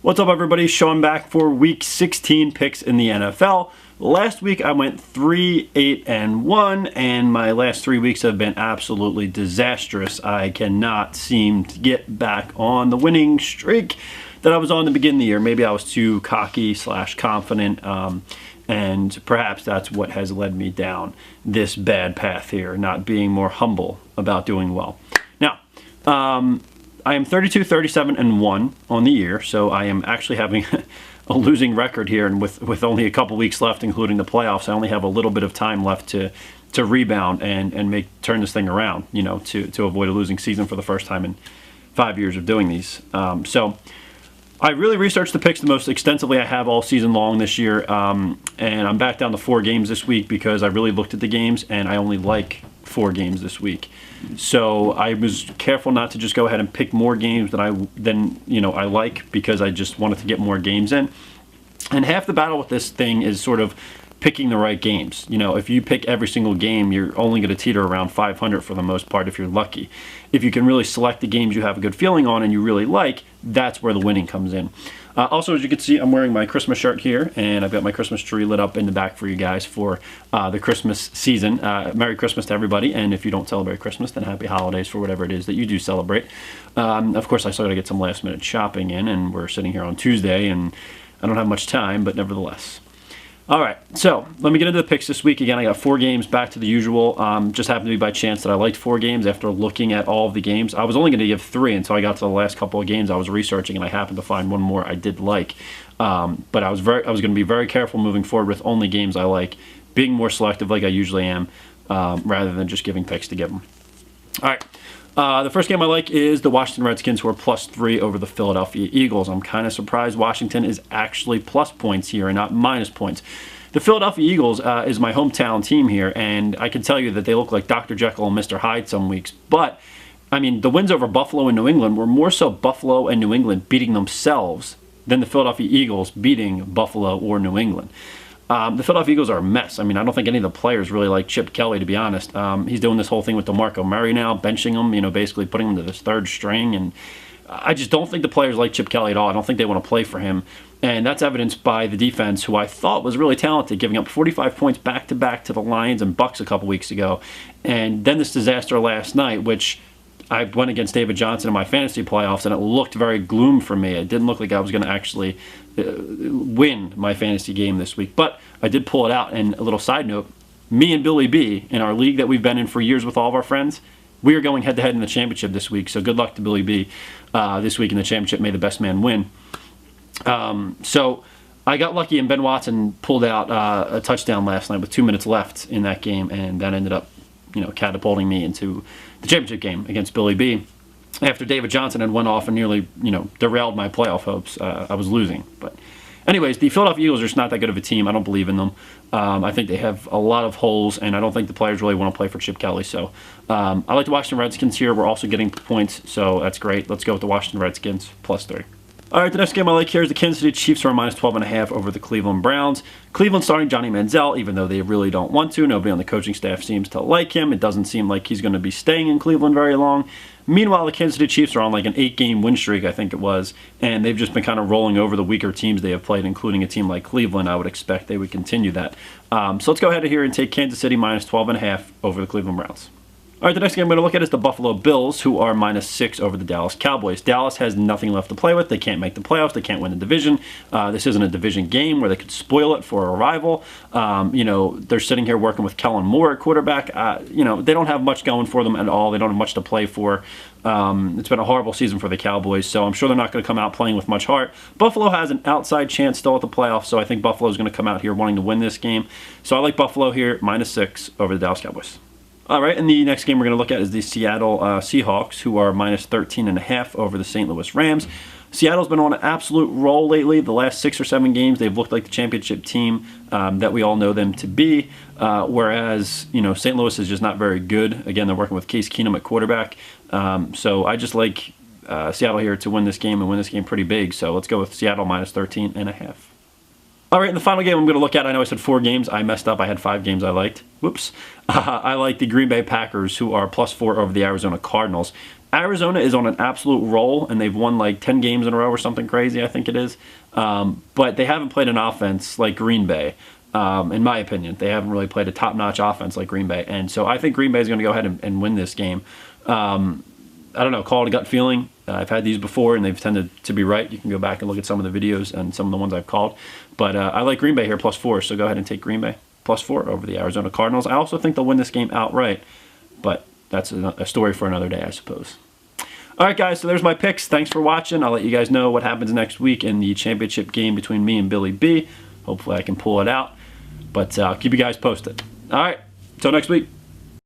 What's up, everybody? Sean back for week 16 picks in the NFL. Last week I went 3-8-1, and my last 3 weeks have been absolutely disastrous. I cannot seem to get back on the winning streak that I was on to begin the year. Maybe I was too cocky / confident, and perhaps that's what has led me down this bad path here, not being more humble about doing well. Now, I am 32-37-1 on the year, so I am actually having a losing record here, and with only a couple weeks left, including the playoffs, I only have a little bit of time left to rebound and turn this thing around, you know, to avoid a losing season for the first time in 5 years of doing these. So I really researched the picks the most extensively I have all season long this year, and I'm back down to 4 games this week because I really looked at the games, and I only like 4 games this week. So I was careful not to just go ahead and pick more games than I like, because I just wanted to get more games in. And half the battle with this thing is sort of picking the right games. You know, if you pick every single game, you're only going to teeter around 500 for the most part if you're lucky. If you can really select the games you have a good feeling on and you really like, that's where the winning comes in. Also, as you can see, I'm wearing my Christmas shirt here, and I've got my Christmas tree lit up in the back for you guys for the Christmas season. Merry Christmas to everybody, and if you don't celebrate Christmas, then happy holidays for whatever it is that you do celebrate. Of course, I still got to get some last-minute shopping in, and we're sitting here on Tuesday, and I don't have much time, but nevertheless. All right, so let me get into the picks this week. Again, I got 4 games back to the usual. Just happened to be by chance that I liked 4 games after looking at all of the games. I was only going to give 3 until I got to the last couple of games I was researching, and I happened to find one more I did like. But I was going to be very careful moving forward with only games I like, being more selective like I usually am, rather than just giving picks to give them. All right. The first game I like is the Washington Redskins, who are +3 over the Philadelphia Eagles. I'm kind of surprised Washington is actually plus points here and not minus points. The Philadelphia Eagles is my hometown team here, and I can tell you that they look like Dr. Jekyll and Mr. Hyde some weeks. But, I mean, the wins over Buffalo and New England were more so Buffalo and New England beating themselves than the Philadelphia Eagles beating Buffalo or New England. The Philadelphia Eagles are a mess. I mean, I don't think any of the players really like Chip Kelly, to be honest. He's doing this whole thing with DeMarco Murray now, benching him, you know, basically putting him to this 3rd string. And I just don't think the players like Chip Kelly at all. I don't think they want to play for him. And that's evidenced by the defense, who I thought was really talented, giving up 45 points back-to-back to the Lions and Bucks a couple weeks ago. And then this disaster last night, which I went against David Johnson in my fantasy playoffs, and it looked very gloom for me. It didn't look like I was going to actually win my fantasy game this week. But I did pull it out. And a little side note, me and Billy B, in our league that we've been in for years with all of our friends, we are going head-to-head in the championship this week. So good luck to Billy B this week in the championship. May the best man win. So I got lucky, and Ben Watson pulled out a touchdown last night with 2 minutes left in that game, and that ended up, you know, catapulting me into the championship game against Billy B. After David Johnson had went off and nearly, you know, derailed my playoff hopes. I was losing. But anyways, the Philadelphia Eagles are just not that good of a team. I don't believe in them. I think they have a lot of holes, and I don't think the players really want to play for Chip Kelly. So I like the Washington Redskins here. We're also getting points, so that's great. Let's go with the Washington Redskins +3. All right, the next game I like here is the Kansas City Chiefs, who are -12.5 over the Cleveland Browns. Cleveland starting Johnny Manziel, even though they really don't want to. Nobody on the coaching staff seems to like him. It doesn't seem like he's going to be staying in Cleveland very long. Meanwhile, the Kansas City Chiefs are on like an 8-game win streak, I think it was, and they've just been kind of rolling over the weaker teams they have played, including a team like Cleveland. I would expect they would continue that. So let's go ahead here and take Kansas City -12.5 over the Cleveland Browns. All right, the next game I'm going to look at is the Buffalo Bills, who are -6 over the Dallas Cowboys. Dallas has nothing left to play with. They can't make the playoffs. They can't win the division. This isn't a division game where they could spoil it for a rival. You know, they're sitting here working with Kellen Moore at quarterback. You know, they don't have much going for them at all. They don't have much to play for. It's been a horrible season for the Cowboys, so I'm sure they're not going to come out playing with much heart. Buffalo has an outside chance still at the playoffs, so I think Buffalo is going to come out here wanting to win this game. So I like Buffalo here, -6 over the Dallas Cowboys. All right, and the next game we're going to look at is the Seattle Seahawks, who are -13.5 over the St. Louis Rams. Seattle's been on an absolute roll lately. The last 6 or 7 games, they've looked like the championship team that we all know them to be, whereas, you know, St. Louis is just not very good. Again, they're working with Case Keenum at quarterback. So I just like Seattle here to win this game and win this game pretty big. So let's go with Seattle -13.5. All right, in the final game I'm going to look at, I know I said 4 games. I messed up. I had 5 games I liked. Whoops. I like the Green Bay Packers, who are +4 over the Arizona Cardinals. Arizona is on an absolute roll, and they've won like 10 games in a row or something crazy, I think it is. But they haven't played an offense like Green Bay, in my opinion. They haven't really played a top-notch offense like Green Bay. And so I think Green Bay is going to go ahead and win this game. I don't know, call it a gut feeling. I've had these before, and they've tended to be right. You can go back and look at some of the videos and some of the ones I've called. But I like Green Bay here +4, so go ahead and take Green Bay +4 over the Arizona Cardinals. I also think they'll win this game outright, but that's a story for another day, I suppose. All right, guys, so there's my picks. Thanks for watching. I'll let you guys know what happens next week in the championship game between me and Billy B. Hopefully I can pull it out, but I'll keep you guys posted. All right, until next week.